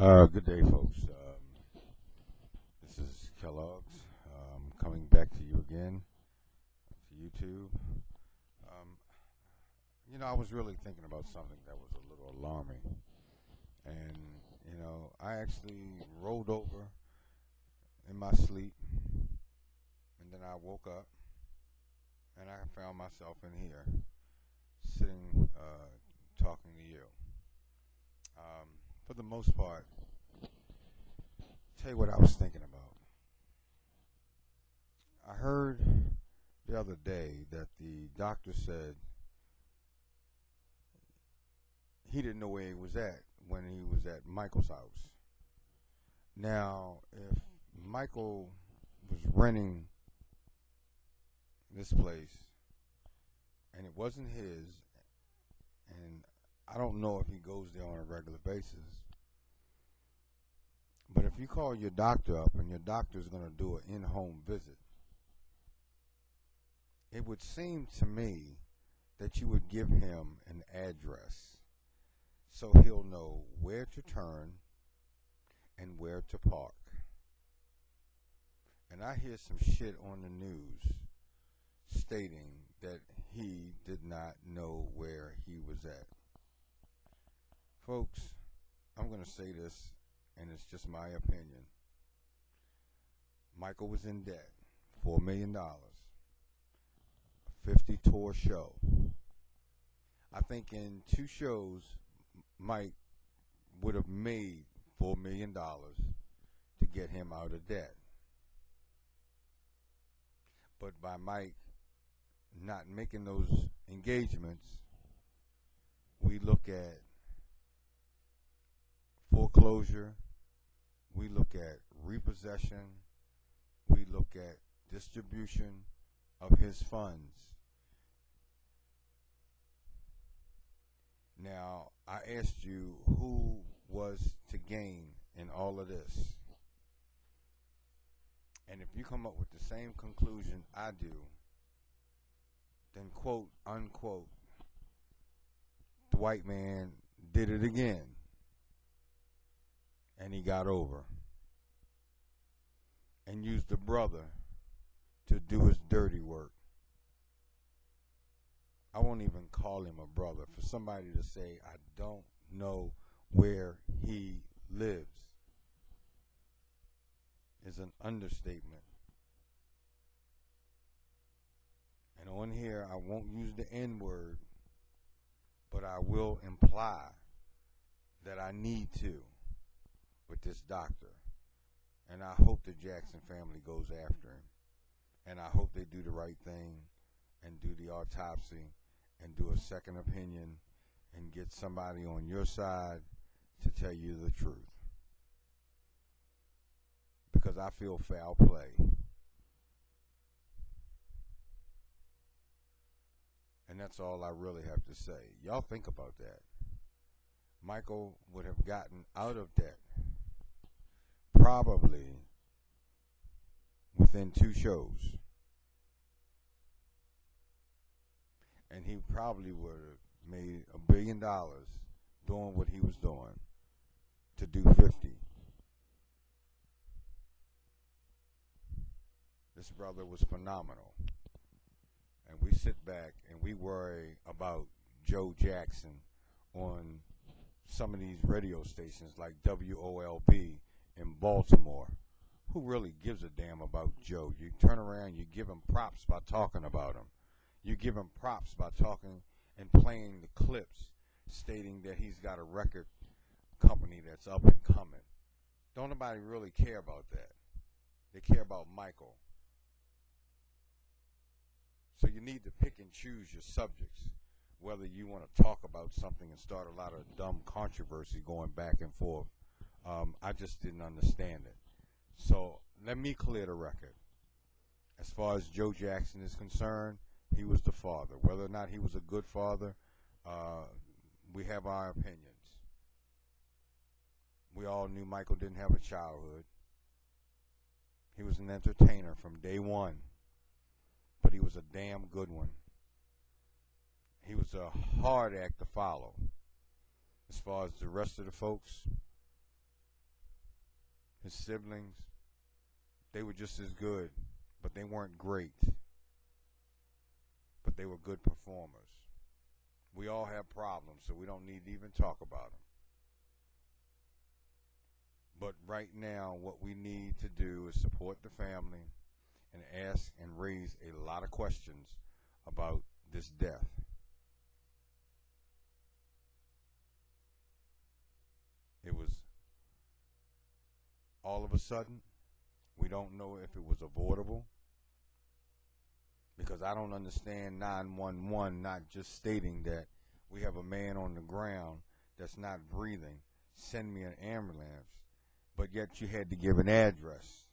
Good day, folks. This is Kellogg's. Coming back to you again, to YouTube. Um, I was really thinking about something that was a little alarming. And, I actually rolled over in my sleep, and then I woke up, and I found myself in here, sitting, talking to you. For the most part, tell you what I was thinking about. I heard the other day that the doctor said he didn't know where he was at when he was at Michael's house. Now, if Michael was renting this place and it wasn't his, and I don't know if he goes there on a regular basis, but if you call your doctor up and your doctor is going to do an in-home visit, it would seem to me that you would give him an address so he'll know where to turn and where to park. And I hear some shit on the news stating that he did not know where he was at. Folks, I'm going to say this, and it's just my opinion. Michael was in debt, $4 million, a 50 tour show. I think in 2 shows, Mike would have made $4 million to get him out of debt. But by Mike not making those engagements, we look at foreclosure, we look at repossession, we look at distribution of his funds. Now, I asked you who was to gain in all of this. And if you come up with the same conclusion I do, then quote, unquote, the white man did it again. And he got over. And used the brother to do his dirty work. I won't even call him a brother. For somebody to say, I don't know where he lives, is an understatement. And on here, I won't use the N word, but I will imply that I need to with this doctor. And I hope the Jackson family goes after him. And I hope they do the right thing and do the autopsy and do a second opinion and get somebody on your side to tell you the truth. Because I feel foul play. And that's all I really have to say. Y'all think about that. Michael would have gotten out of debt probably within 2 shows. And he probably would have made $1 billion doing what he was doing to do 50. This brother was phenomenal. And we sit back and we worry about Joe Jackson on some of these radio stations like WOLB in Baltimore. Who really gives a damn about Joe? You turn around, you give him props by talking about him. You give him props by talking and playing the clips stating that he's got a record company that's up and coming. Don't nobody really care about that. They care about Michael. So you need to pick and choose your subjects, whether you want to talk about something and start a lot of dumb controversy going back and forth. I just didn't understand it. So let me clear the record. As far as Joe Jackson is concerned, he was the father. Whether or not he was a good father, we have our opinions. We all knew Michael didn't have a childhood. He was an entertainer from day one, but he was a damn good one. He was a hard act to follow. As far as the rest of the folks, His siblings, they were just as good, but they weren't great. But they were good performers. We all have problems, so we don't need to even talk about them. But right now, what we need to do is support the family and ask and raise a lot of questions about this death. It was all of a sudden. We don't know if it was avoidable, because I don't understand 911 not just stating that we have a man on the ground that's not breathing, send me an ambulance, but yet you had to give an address.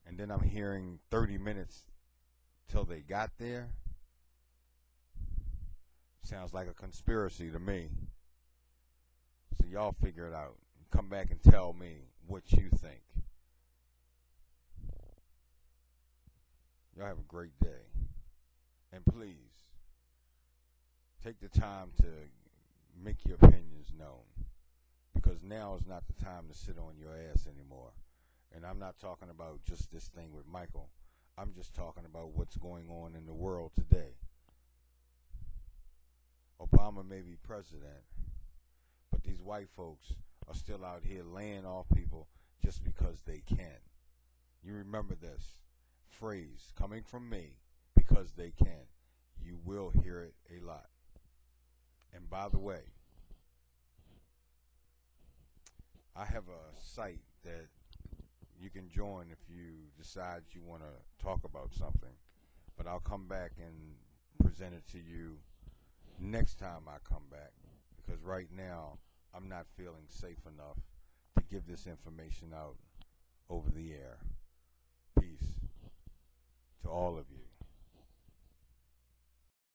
And then I'm hearing 30 minutes till they got there. Sounds like a conspiracy to me. So y'all figure it out. Come back and tell me what you think. Y'all have a great day. And please, take the time to make your opinions known. Because now is not the time to sit on your ass anymore. And I'm not talking about just this thing with Michael. I'm just talking about what's going on in the world today. Obama may be president, but these white folks are still out here laying off people just because they can. You remember this phrase coming from me, because they can. You will hear it a lot. And by the way, I have a site that you can join if you decide you want to talk about something. But I'll come back and present it to you next time I come back, because right now I'm not feeling safe enough to give this information out over the air. Peace to all of you.